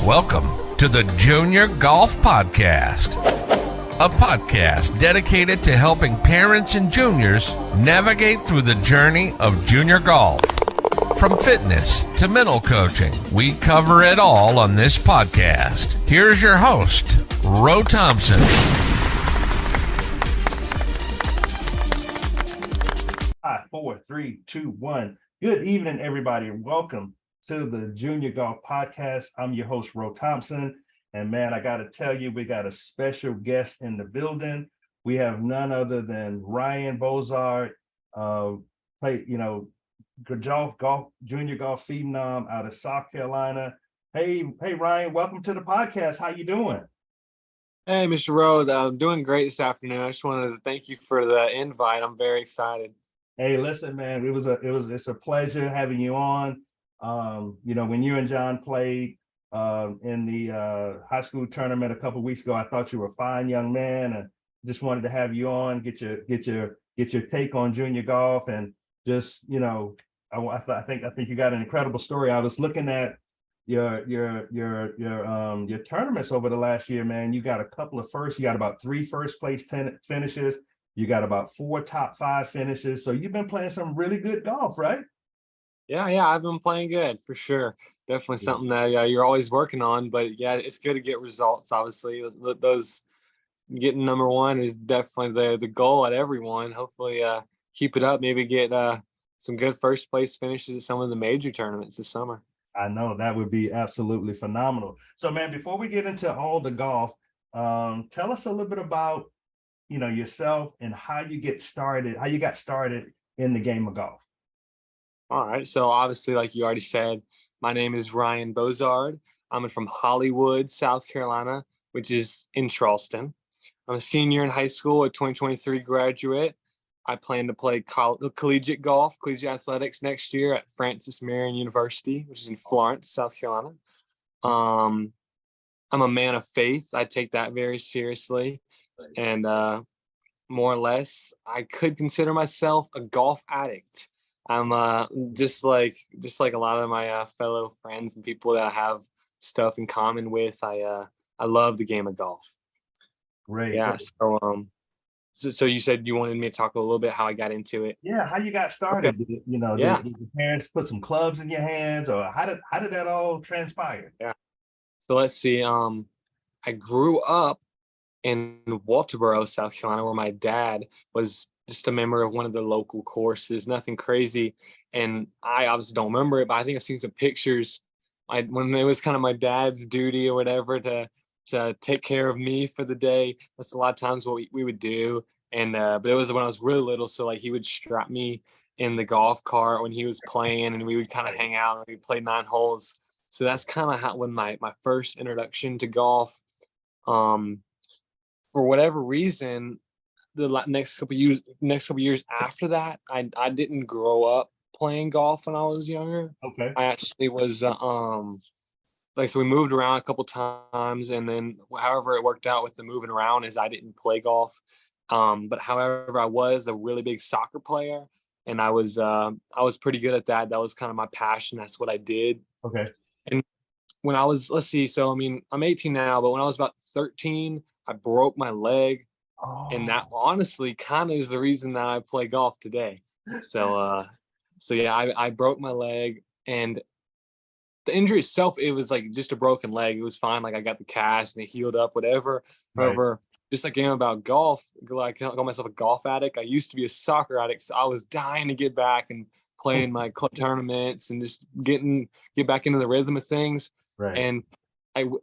Welcome to the Junior Golf Podcast, a podcast dedicated to helping parents and juniors navigate through the journey of junior golf. From fitness to mental coaching, we cover it all on this podcast. Here's your host, Ro Thompson. 5, 4, 3, 2, 1. Good evening, everybody, and welcome to the Junior Golf Podcast. I'm your host, Ro Thompson, and man, I got to tell you, we got a special guest in the building. We have none other than Ryan Bozard, junior golf phenom out of South Carolina. Hey, Ryan, welcome to the podcast. How you doing? Hey, Mr. Ro, I'm doing great this afternoon. I just wanted to thank you for the invite. I'm very excited. Hey, listen, man, it's a pleasure having you on. When you and John played in the high school tournament a couple of weeks ago, I thought you were a fine young man, and just wanted to have you on, get your take on junior golf, and just I think you got an incredible story. I was looking at your tournaments over the last year, man. You got a couple of firsts. You got about 3 first place finishes. You got about 4 top 5 finishes. So you've been playing some really good golf, right? Yeah, I've been playing good for sure. Definitely something that you're always working on, but yeah, it's good to get results. Obviously, those getting number one is definitely the goal at everyone. Hopefully, keep it up. Maybe get some good first place finishes at some of the major tournaments this summer. I know that would be absolutely phenomenal. So, man, before we get into all the golf, tell us a little bit about yourself and how you got started in the game of golf. All right. So obviously, like you already said, my name is Ryan Bozard. I'm from Hollywood, South Carolina, which is in Charleston. I'm a senior in high school, a 2023 graduate. I plan to play collegiate athletics next year at Francis Marion University, which is in Florence, South Carolina. I'm a man of faith. I take that very seriously. And more or less, I could consider myself a golf addict. I'm just like a lot of my fellow friends and people that I have stuff in common with. I love the game of golf. Great. Yeah. So you said you wanted me to talk a little bit how I got into it. Yeah. How you got started? Okay. Did your parents put some clubs in your hands, or how did that all transpire? Yeah. So let's see. I grew up in Walterboro, South Carolina, where my dad was just a member of one of the local courses, nothing crazy. And I obviously don't remember it, but I think I've seen some pictures when it was kind of my dad's duty or whatever to take care of me for the day. That's a lot of times what we would do. And but it was when I was really little, so like he would strap me in the golf cart when he was playing, and we would kind of hang out and we'd play 9 holes. So that's kind of when my first introduction to golf. For whatever reason, the next couple years after that, I didn't grow up playing golf when I was younger. Okay. I actually was so we moved around a couple times, and then however it worked out with the moving around is I didn't play golf. But however, I was a really big soccer player, and I was pretty good at that. That was kind of my passion. That's what I did. Okay. And when I was, I'm 18 now, but when I was about 13, I broke my leg. Oh. And that honestly kind of is the reason that I play golf today. So yeah, I broke my leg, and the injury itself, it was like just a broken leg. It was fine. Like I got the cast and it healed up, whatever. Right. However, just like game about golf, like I call myself a golf addict. I used to be a soccer addict. So I was dying to get back and play in my club tournaments and just get back into the rhythm of things. Right. And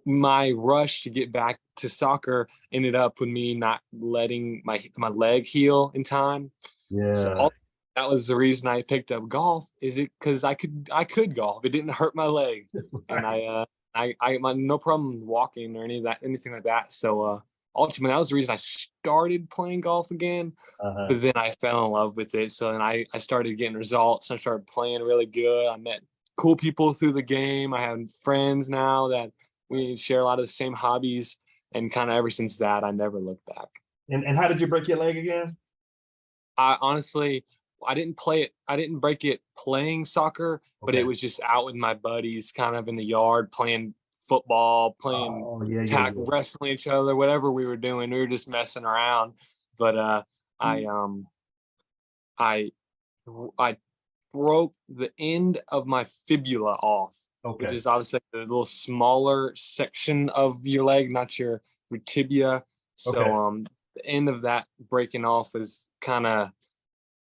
my rush to get back to soccer ended up with me not letting my leg heal in time. Yeah. So that was the reason I picked up golf. Is it because I could golf? It didn't hurt my leg, and I no problem walking or anything like that. So ultimately, that was the reason I started playing golf again. Uh-huh. But then I fell in love with it. So then I started getting results. I started playing really good. I met cool people through the game. I have friends now that we share a lot of the same hobbies, and kind of ever since that, I never looked back. And how did you break your leg again? I honestly, I didn't break it playing soccer, but it was just out with my buddies kind of in the yard playing football, playing Oh, yeah, yeah, tag, yeah. wrestling each other, whatever we were doing. We were just messing around. But I I broke the end of my fibula off, which Okay. is obviously the little smaller section of your leg, not your tibia. Okay. So the end of that breaking off is kind of,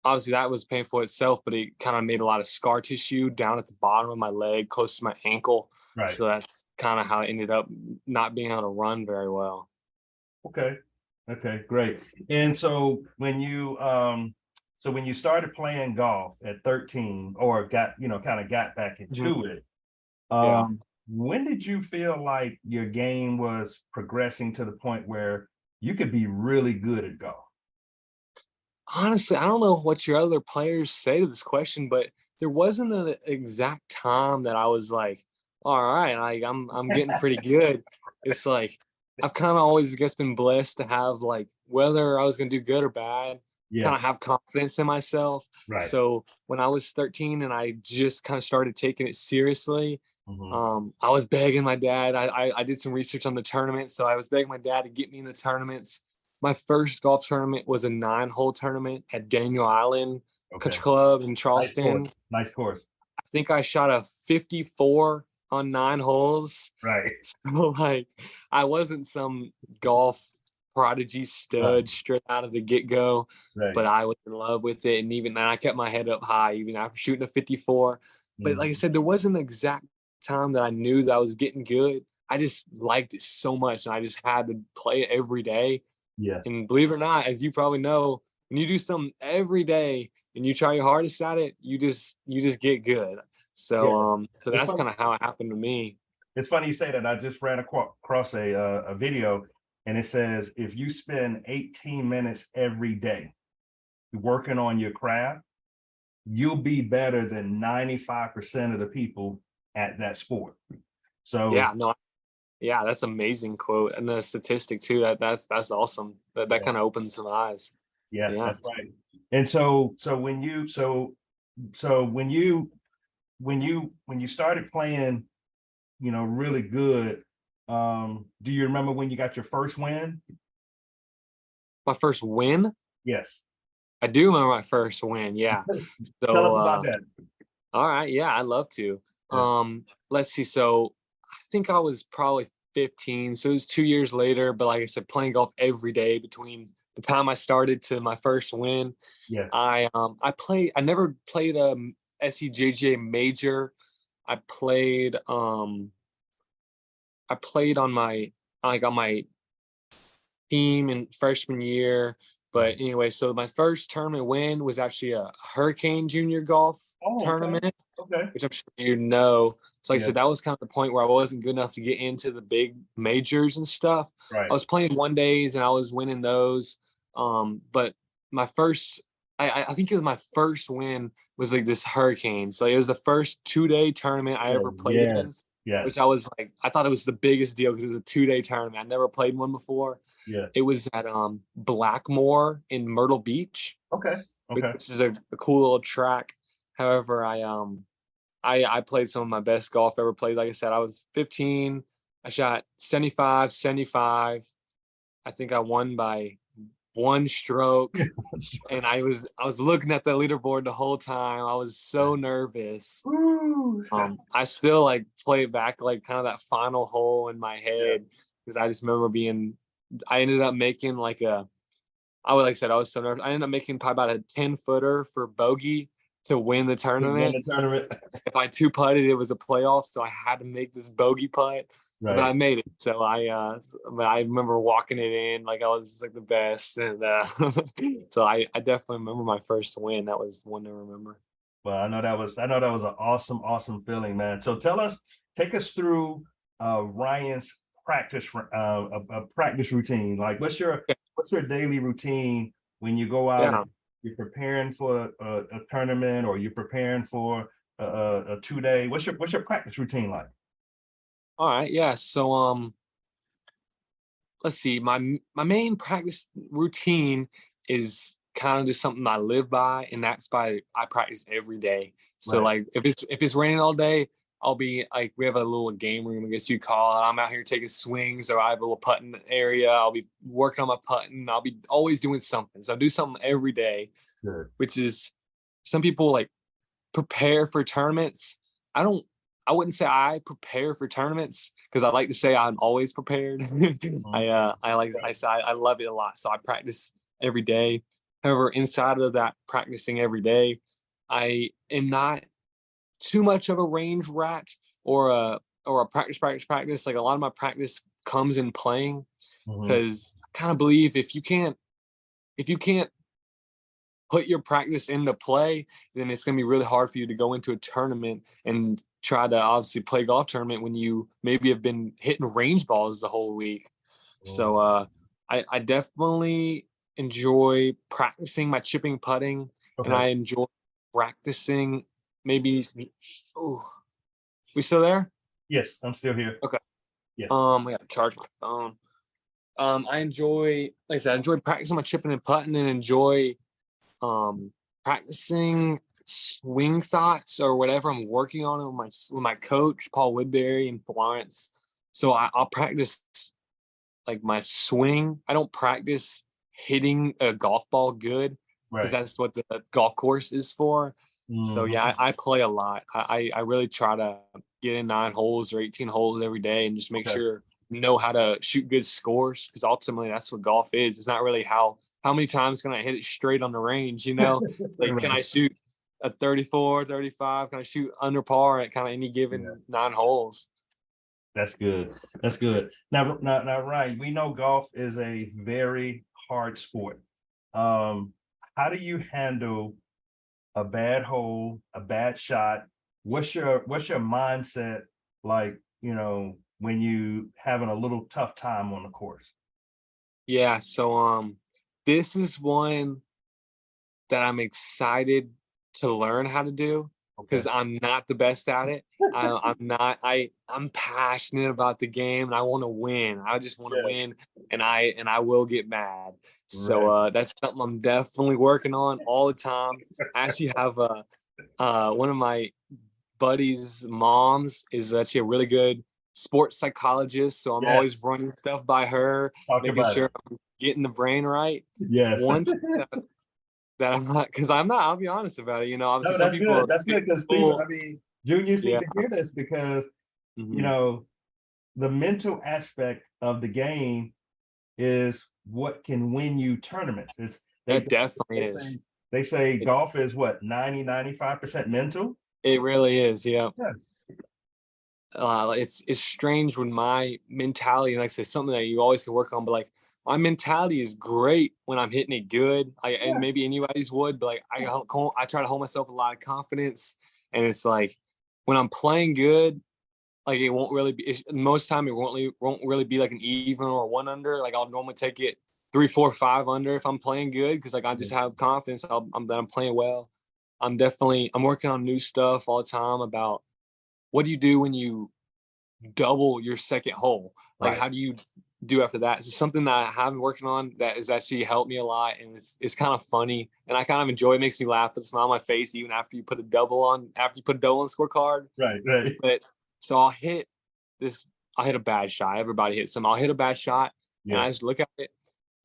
obviously that was painful itself, but it kind of made a lot of scar tissue down at the bottom of my leg, close to my ankle. Right. So that's kind of how I ended up not being able to run very well. Okay. Okay, great. And so when you started playing golf at 13 or got, kind of got back into it, Yeah. when did you feel like your game was progressing to the point where you could be really good at golf? Honestly, I don't know what your other players say to this question, but there wasn't an exact time that I was like, all right, like I'm getting pretty good. It's like I've kind of always, I guess, been blessed to have, like, whether I was gonna do good or bad, kind Yeah, of have confidence in myself. right. So when I was 13 and I just kind of started taking it seriously, Mhm. I was begging my dad. I did some research on the tournament, so I was begging my dad to get me in the tournaments. My first golf tournament was a 9-hole tournament at Daniel Island Okay. Country Club in Nice course. Charleston. Nice course. I think I shot a 54 on 9 holes. Right. So, like, I wasn't some golf prodigy Right. stud straight out of the get-go, Right. but I was in love with it. And even then, I kept my head up high, even after shooting a 54. But like I Mhm. said, there wasn't an exact time that I knew that I was getting good. I just liked it so much, and I just had to play it every day. Yeah. And believe it or not, as you probably know, when you do something every day and you try your hardest at it, you just get good. Yeah. So It's that's funny. kind of how it happened to me. It's funny you say that. I just ran across a video, and it says if you spend 18 minutes every day working on your craft, you'll be better than 95% of the people at that sport. So Yeah, no, yeah, that's amazing quote. And the statistic too, that's awesome. That yeah, kind of opens some eyes. yeah, Yeah. that's right. And so when you started playing, really good, do you remember when you got your first win? My first win, Yes. I do remember my first win. Yeah. Tell So us about that. all right, yeah, I'd love to. Yeah. Let's see. So I think I was probably 15. So it was 2 years later, but like I said, playing golf every day between the time I started to my first win. Yeah. I never played a SEJJ major. I played on my team in freshman year. But Right. anyway, so my first tournament win was actually a Hurricane Junior Golf Oh, okay. tournament, Okay. which I'm sure you know. So like I Yeah. said, that was kind of the point where I wasn't good enough to get into the big majors and stuff. I Right. was playing one days and I was winning those. But my first, I think it was my first win was like this Hurricane. So it was the first 2-day tournament I Yeah. ever played in, Yes. which Yes. I was like, I thought it was the biggest deal because it was a 2-day tournament. I never played one before. Yes. It was at Blackmore in Myrtle Beach, Okay. which Okay. is a cool little track. However, I played some of my best golf ever played. Like I said, I was 15. I shot 75, 75. I think I won by one stroke. And I was looking at the leaderboard the whole time. I was so nervous. Woo. I still like play back like kind of that final hole in my Yeah. head because I just remember I ended up making like I said, I was so nervous. I ended up making probably about a 10-footer for bogey to win the Win tournament. the tournament. If I two putted, it was a playoff, so I had to make this bogey putt. But Right. I made it. So but I remember walking it in like I was just, like, the best. And so I definitely remember my first win. That was one to remember. Well, I know that was an awesome feeling, man. So take us through Ryan's practice routine. Like, what's your daily routine when you go out Yeah. and you're preparing for a tournament or you're preparing for a 2-day? What's your practice routine like? All right. Yeah. So let's see. My main practice routine is kind of just something I live by, and that's by I practice every day. So Right. like if it's raining all day, I'll be like, we have a little game room, I guess you call it. I'm out here taking swings, or I have a little putting area. I'll be working on my putting. I'll be always doing something. So I do something every day, Good. which is, some people like prepare for tournaments. I wouldn't say I prepare for tournaments, because I like to say I'm always prepared. I love it a lot. So I practice every day. However, inside of that practicing every day, I am not too much of a range rat, or a practice. Like, a lot of my practice comes in playing, because I kind of believe if you can't put your practice into play, then it's going to be really hard for you to go into a tournament and try to obviously play golf tournament when you maybe have been hitting range balls the whole week. So I definitely enjoy practicing my chipping putting, and I enjoy practicing maybe. Oh, we still there? Yes, I'm still here. Okay. Yeah. I got to charge my phone. I enjoy, like I said, I enjoy practicing my chipping and putting, and enjoy practicing swing thoughts or whatever I'm working on with my coach, Paul Woodbury in Florence. So I'll practice like my swing. I don't practice hitting a golf ball good, because that's what the golf course is for. So yeah, I play a lot. I really try to get in 9 holes or 18 holes every day, and just make sure know how to shoot good scores, because ultimately that's what golf is. It's not really how many times can I hit it straight on the range, like, can I shoot a 34, 35? Can I shoot under par at kind of any given 9 holes? That's good. That's good. Now, Ryan, we know golf is a very hard sport. How do you handle a bad hole, a bad shot? What's your mindset like, when you having a little tough time on the course? Yeah, so this is one that I'm excited to learn how to do, because I'm not the best at it. I'm passionate about the game, and I want to win. I just want to win, and I will get mad. So that's something I'm definitely working on all the time. I actually have one of my buddies' moms is actually a really good sports psychologist, so I'm always running stuff by her, making sure I'm getting the brain right. Yes. One that I'm not, because I'm not, I'll be honest about it. Obviously, No, some that's people good. That's good, because people, juniors need to hear this, because the mental aspect of the game is what can win you tournaments. It definitely is. They say golf is what, 90-95% mental. It really is. Yeah. It's strange when my mentality, like I say, something that you always can work on, but like, my mentality is great when I'm hitting it good. And maybe anybody's would, but like, I try to hold myself a lot of confidence, and it's like, when I'm playing good, like, it won't really be, most time it won't really be like an even or 1 under. Like, I'll normally take it 3, 4, 5 under if I'm playing good, because like, I just have confidence that I'm playing well. I'm working on new stuff all the time about what do you do when you double your second hole? Like, how do you do after that? It's something that I have been working on that has actually helped me a lot, and it's kind of funny, and I kind of enjoy it. It makes me laugh, put a smile on my face, even after you put a double on the scorecard. Right. But so I'll hit a bad shot. Everybody hits some. I'll hit a bad shot, and I just look at it,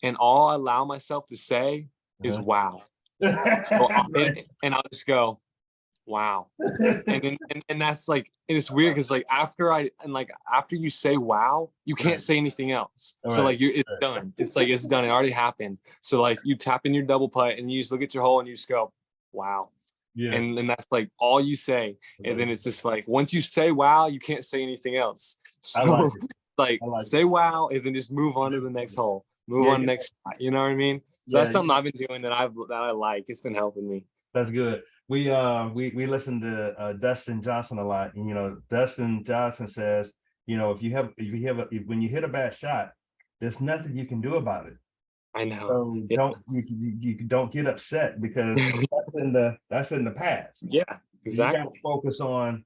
and all I allow myself to say is wow. So I'll hit it, and I'll just go, wow. And that's like, and it's weird, because like, after you say wow, you can't say anything else. So like, it's done. It's like, it's done. It already happened. So like, you tap in your double putt, and you just look at your hole, and you just go, wow. And that's like all you say. And then it's just like, once you say wow, you can't say anything else. So say wow, and then just move on to the next hole. Move on to the next shot. You know what I mean? So that's something I've been doing that I like. It's been helping me. That's good. We listen to Dustin Johnson a lot, and Dustin Johnson says, when you hit a bad shot, there's nothing you can do about it. I know. So you don't get upset, because that's in the past. Yeah, exactly. You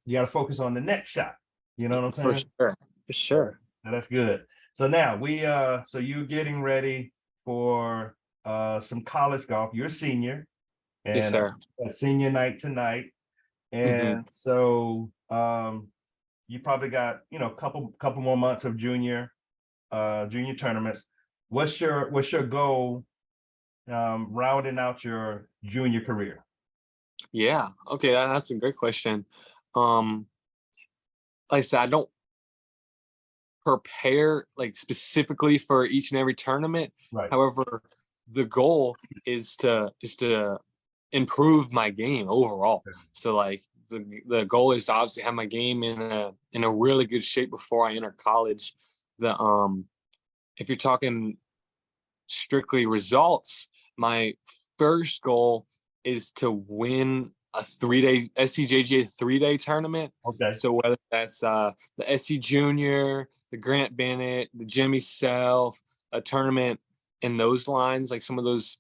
gotta focus on the next shot. You know what I'm saying? For sure. That's good. So now so you're getting ready for some college golf. You're a senior. And yes, sir. A senior night tonight. And so you probably got, couple more months of junior tournaments. What's your goal rounding out your junior career? Yeah. Okay. That's a great question. Like I said, I don't prepare like specifically for each and every tournament. Right. However, the goal is to improve my game overall. So like the goal is to obviously have my game in a really good shape before I enter college. If you're talking strictly results, my first goal is to win a 3-day SCJGA 3-day tournament. Okay. So whether that's the SC Junior, the Grant Bennett, the Jimmy Self, a tournament in those lines, like some of those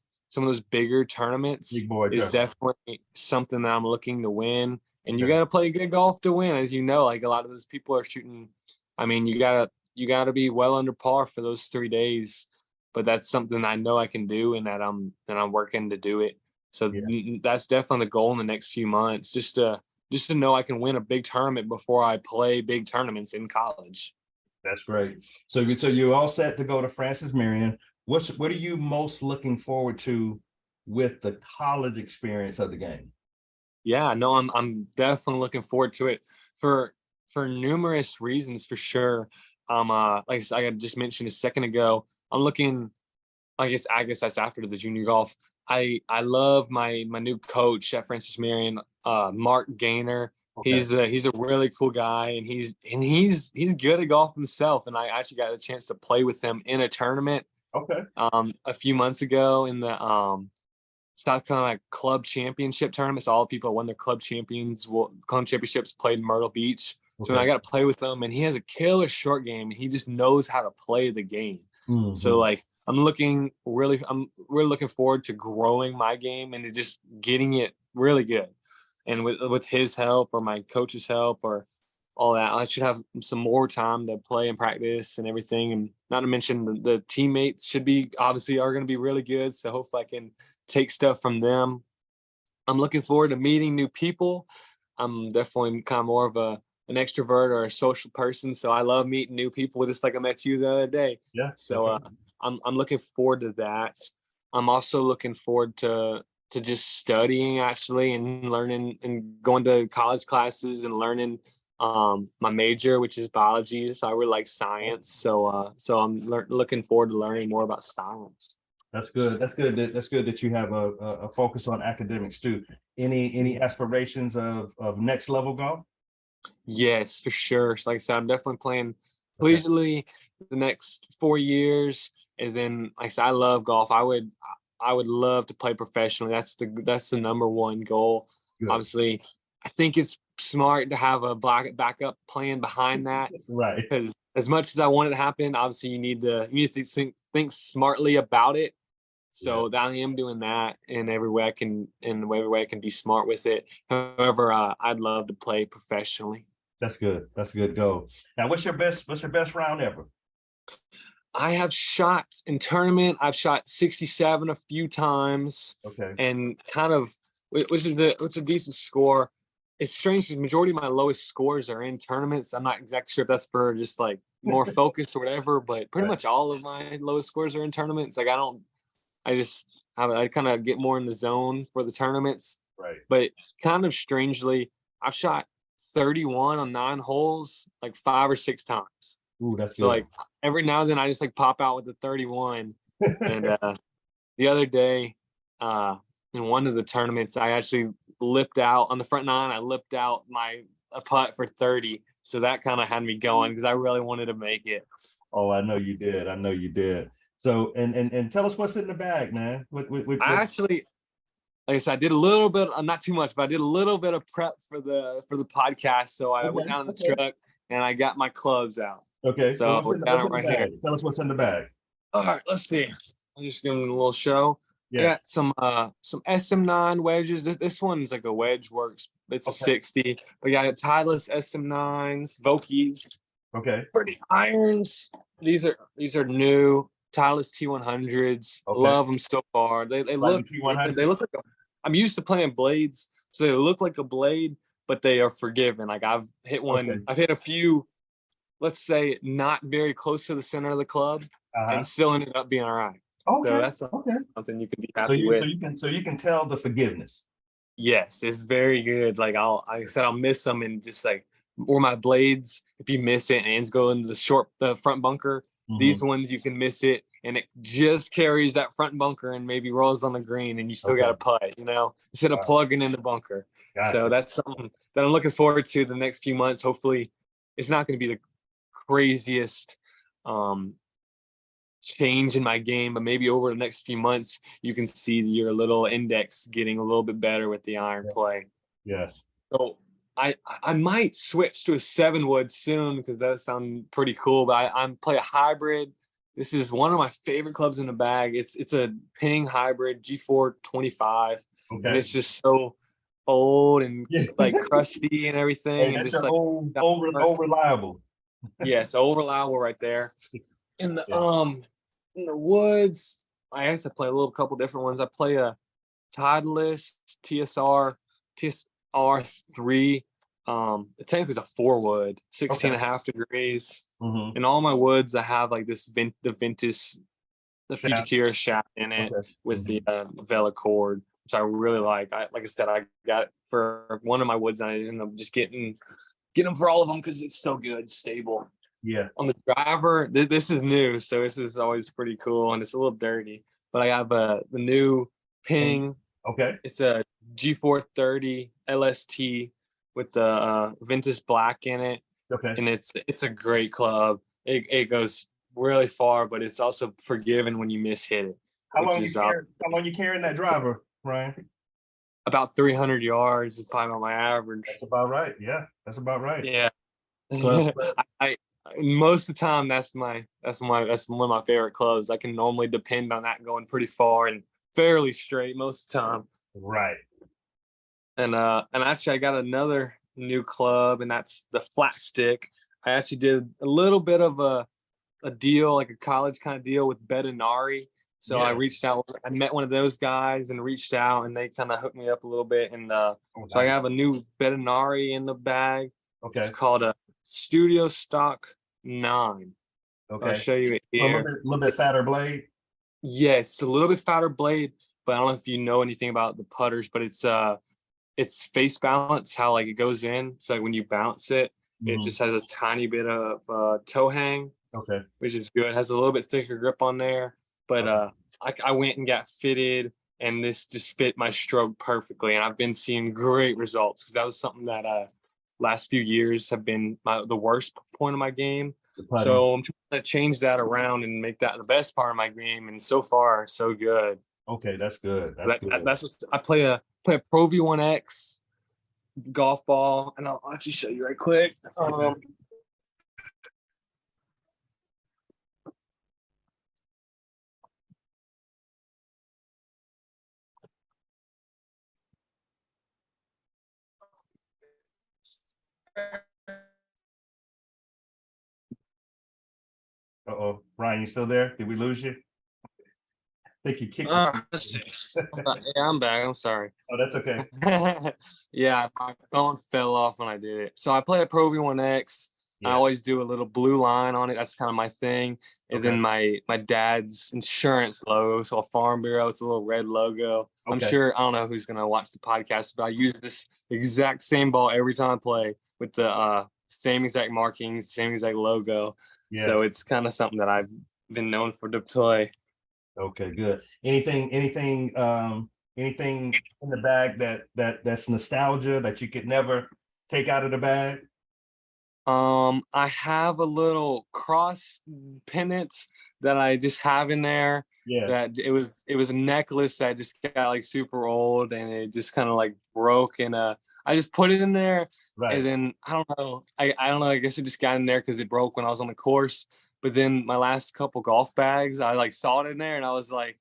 bigger tournaments is definitely something that I'm looking to win. And you got to play good golf to win, as you know. Like a lot of those people are shooting. I mean, you gotta be well under par for those 3 days. But that's something I know I can do, and that I'm working to do it. So that's definitely the goal in the next few months, just to know I can win a big tournament before I play big tournaments in college. That's great. So you're all set to go to Francis Marion. What are you most looking forward to with the college experience of the game? Yeah, no, I'm definitely looking forward to it for numerous reasons, for sure. Like I just mentioned a second ago, I'm looking. I guess that's after the junior golf. I love my new coach at Francis Marion, Mark Gaynor. Okay. He's a really cool guy, and he's good at golf himself. And I actually got a chance to play with him in a tournament. Okay. A few months ago in the South Carolina Club Championship tournament. So all the people that won their club championships played in Myrtle Beach. Okay. So I got to play with him, and he has a killer short game, and he just knows how to play the game. Mm-hmm. So like I'm really looking forward to growing my game and to just getting it really good. And with his help or my coach's help or all that, I should have some more time to play and practice and everything. And not to mention the teammates are going to be really good. So hopefully I can take stuff from them. I'm looking forward to meeting new people. I'm definitely kind of more of an extrovert or a social person. So I love meeting new people, just like I met you the other day. Yeah. So I'm looking forward to that. I'm also looking forward to just studying actually and learning and going to college classes and learning my major, which is biology. So I really like science. So I'm looking forward to learning more about science. That's good. That's good that you have a focus on academics too. Any aspirations of next level golf? Yes, for sure. So like I said, I'm definitely playing collegiately the next 4 years. And then like I said, I love golf. I would love to play professionally. That's the number one goal. Good. Obviously, I think it's smart to have a backup plan behind that. Right. Because as much as I want it to happen, obviously you need to think smartly about it. So I am doing that in every way I can be smart with it. However, I'd love to play professionally. That's good. That's a good goal. Now, what's your best round ever? I have shot in tournament. I've shot 67 a few times. Okay. And kind of, which is a decent score. It's strange because the majority of my lowest scores are in tournaments. I'm not exactly sure if that's for just like more focus or whatever, but pretty much all of my lowest scores are in tournaments. Like I kind of get more in the zone for the tournaments. Right. But kind of strangely, I've shot 31 on 9 holes like 5 or 6 times. Ooh, that's so good. Like every now and then I just like pop out with the 31. And the other day in one of the tournaments, I actually lipped out on the front 9. I lipped out a putt for 30. So that kind of had me going because I really wanted to make it. Oh, I know you did. So and tell us what's in the bag, man. What I actually, like I said, I did a little bit, not too much, but I did a little bit of prep for the podcast. So I went down in the truck and I got my clubs out. Okay. So what's in the bag? Here. Tell us what's in the bag. All right, let's see. I'm just giving a little show. Yes. I got some SM9 wedges. This one's like a wedge works. It's a 60. But yeah, I got Titleist SM9s, Vokies. Okay. Pretty irons. These are new. Titleist T100s. Okay. Love them so far. They look. They look like I'm used to playing blades, so they look like a blade, but they are forgiven. Like I've hit one, Okay. I've hit a few, let's say not very close to the center of the club, and still ended up being all right. So Okay. that's Okay. something you can be So happy with. so you can tell the forgiveness. Yes, it's very good. Like like I said, I'll miss them, and just like, or my blades, if you miss it and ends go into the front bunker, these ones you can miss it and it just carries that front bunker and maybe rolls on the green, and you still got to putt, instead of plugging in the bunker. Gotcha. So that's something that I'm looking forward to the next few months. Hopefully it's not going to be the craziest change in my game, but maybe over the next few months you can see your little index getting a little bit better with the iron play. Yes. So I might switch to a 7-wood soon, because that sounds pretty cool. But I'm play a hybrid. This is one of my favorite clubs in the bag. It's a Ping hybrid G4 25, and it's just so old and like crusty and everything. Hey, and that's just like old reliable. Yes, old reliable right there. In the woods, I actually play a couple different ones. I play a Titleist TSR 3. It technically is a 4-wood, 16.5 degrees. In all my woods, I have like this the Fujikura shaft in it with the Vela cord, which I really like. Like I said, I got it for one of my woods, and I ended up just getting them for all of them because it's so good, stable. Yeah. On the driver, this is new, so this is always pretty cool, and it's a little dirty. But I have the new Ping. Okay. It's a G430 LST with the Ventus black in it. Okay. And it's a great club. It goes really far, but it's also forgiving when you mishit it. How long you carrying that driver, Ryan? About 300 yards is probably my average. That's about right. Yeah, that's about right. Yeah. I most of the time that's one of my favorite clubs. I can normally depend on that going pretty far and fairly straight most of the time. Right. And actually I got another new club, and that's the flat stick. I actually did a little bit of a deal, like a college kind of deal with Bedinari. So I reached out, I met one of those guys and reached out, and they kind of hooked me up a little bit. And so I have a new Bedinari in the bag. Okay. It's called a Studio Stock 9. Okay. So I'll show you it here. A little bit fatter blade. Yes, a little bit fatter blade, but I don't know if you know anything about the putters, but it's face balance, how like it goes in. So like when you bounce it, it just has a tiny bit of toe hang. Okay. Which is good. It has a little bit thicker grip on there. But I went and got fitted, and this just fit my stroke perfectly. And I've been seeing great results, because that was something that last few years have been the worst point of my game. So I'm trying to change that around and make that the best part of my game. And so far, so good. Okay, that's good. That's what I play a Pro V1X golf ball, and I'll actually show you right quick. Ryan, you still there? Did we lose you? I think you kicked let's see. Yeah, I'm back. I'm sorry. Oh, that's okay. Yeah, my phone fell off when I did it. So I play a Pro V1X. I always do a little blue line on it. That's kind of my thing. And then my dad's insurance logo. So a Farm Bureau, it's a little red logo. I'm sure, I don't know who's going to watch the podcast, but I use this exact same ball every time I play, with the same exact markings, same exact logo. Yes. So it's kind of something that I've been known for to play. Okay, good. Anything in the bag that's nostalgia that you could never take out of the bag? I have a little cross pennant that I just have in there. Yeah. That it was a necklace that just got like super old, and it just kind of like broke, and I just put it in there. Right. And then I don't know. I guess it just got in there because it broke when I was on the course. But then my last couple golf bags, I like saw it in there, and I was like,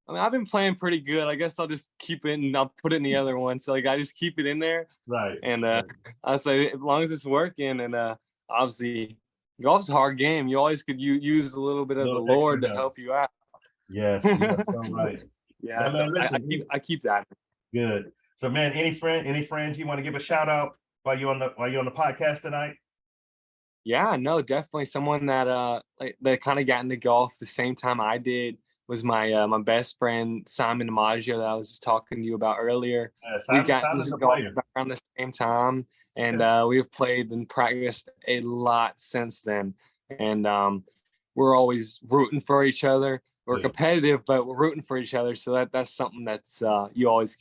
I mean, I've been playing pretty good. I guess I'll just keep it, and I'll put it in the other one. So like I just keep it in there. Right. And I was like, as long as it's working, and obviously golf's a hard game. You always could use a little bit of the Lord to help you out. Yes, that's right. Yeah, so I keep that. Good. So man, any friends you want to give a shout out while you're on the podcast tonight? Yeah, no, definitely someone that that kind of got into golf the same time I did was my best friend Simon DiMaggio that I was just talking to you about earlier. We got into golf around the same time, and we've played and practiced a lot since then. And we're always rooting for each other. We're competitive, but we're rooting for each other. So that's something that's I always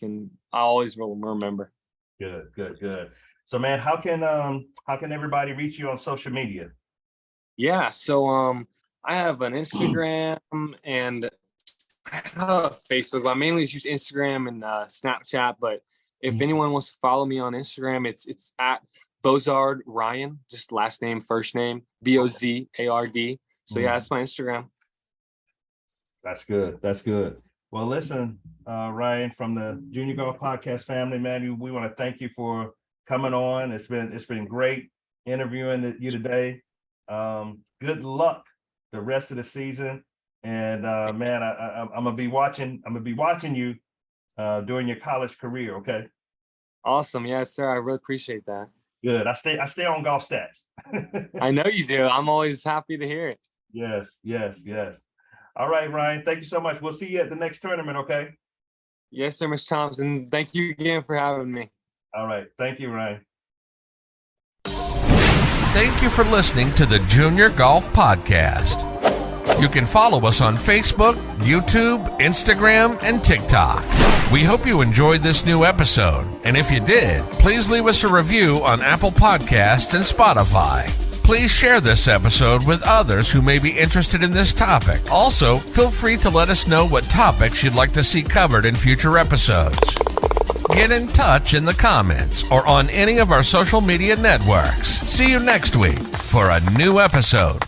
will remember. Good. So, man, how can everybody reach you on social media? Yeah, so I have an Instagram and I have a Facebook. I mainly use Instagram and Snapchat, but if anyone wants to follow me on Instagram, it's at Bozard Ryan, just last name, first name, Bozard. So yeah, that's my Instagram. That's good. Well, listen, Ryan, from the Junior Golf Podcast family, man, we want to thank you for coming on. It's been great interviewing you today. Good luck the rest of the season, and man, I'm gonna be watching you during your college career. Okay. Awesome. Yes, sir. I really appreciate that. Good. I stay on Golf Stats. I know you do. I'm always happy to hear it. Yes. All right, Ryan. Thank you so much. We'll see you at the next tournament. Okay. Yes, sir, Mr. Thompson. Thank you again for having me. All right. Thank you, Ryan. Thank you for listening to the Junior Golf Podcast. You can follow us on Facebook, YouTube, Instagram, and TikTok. We hope you enjoyed this new episode, and if you did, please leave us a review on Apple Podcasts and Spotify. Please share this episode with others who may be interested in this topic. Also, feel free to let us know what topics you'd like to see covered in future episodes. Get in touch in the comments or on any of our social media networks. See you next week for a new episode